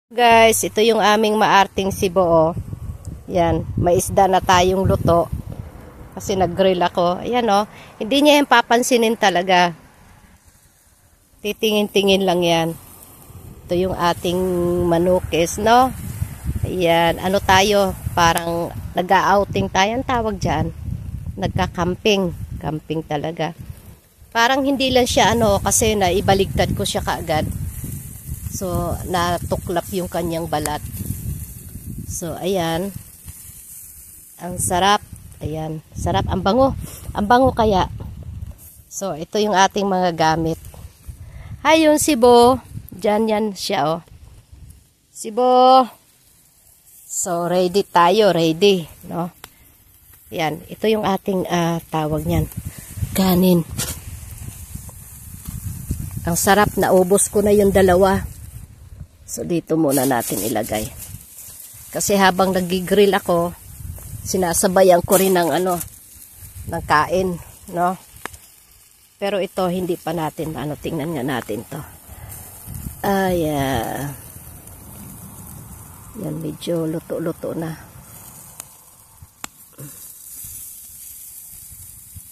Guys, ito yung aming maarting sibo, oh. Yan, may isda na tayong luto. Kasi nag-grill ako. Ayan, oh. Hindi niya yung papansinin talaga. Titingin-tingin lang yan. Ito yung ating manukis, no? Ayan, ano tayo? Parang nag-outing tayo. Ang tawag dyan. Nagka-camping. Camping talaga. Parang hindi lang siya, kasi naibaligtad ko siya kaagad. So, natuklap yung kanyang balat. So, ayan. Ang sarap. Ayan. Sarap. Ang bango. Ang bango kaya. So, ito yung ating mga gamit. Hay, yung sibo. Diyan yan siya, oh. Sibo. So, ready tayo. Ready. No? Ayan. Ito yung ating tawag niyan. Kanin. Ang sarap. Naubos ko na yung dalawa. So, dito muna natin ilagay. Kasi habang nag-grill ako, sinasabayan ko rin ng ng kain, no? Pero ito, hindi pa natin, tingnan nga natin to. Ayan. Yan, medyo luto-luto na.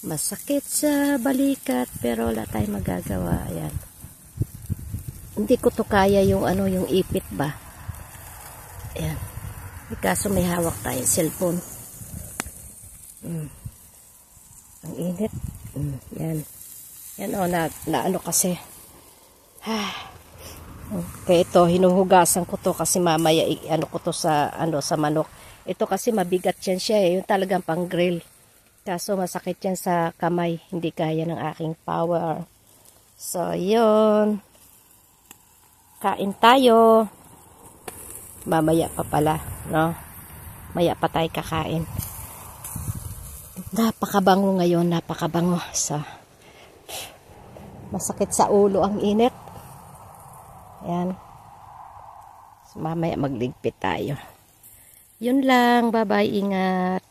Masakit sa balikat, pero wala tayong magagawa. Ayan. Hindi ko to kaya yung yung ipit ba. Ayan. Kaso may hawak tayong cellphone. Ang init. Yan. Yan na kasi. Okay, ito hinuhugasan ko to kasi mamaya ko to sa sa manok. Ito kasi mabigat yan siya yung talagang pang-grill. Kaso masakit yan sa kamay, hindi kaya ng aking power. So, yun. Kain tayo. Mamaya pa pala, no? Maya pa tayo kakain. Napakabango ngayon, napakabango. So, masakit sa ulo ang init. Ayan. So, mamaya magligpit tayo. Yun lang, bye-bye, ingat.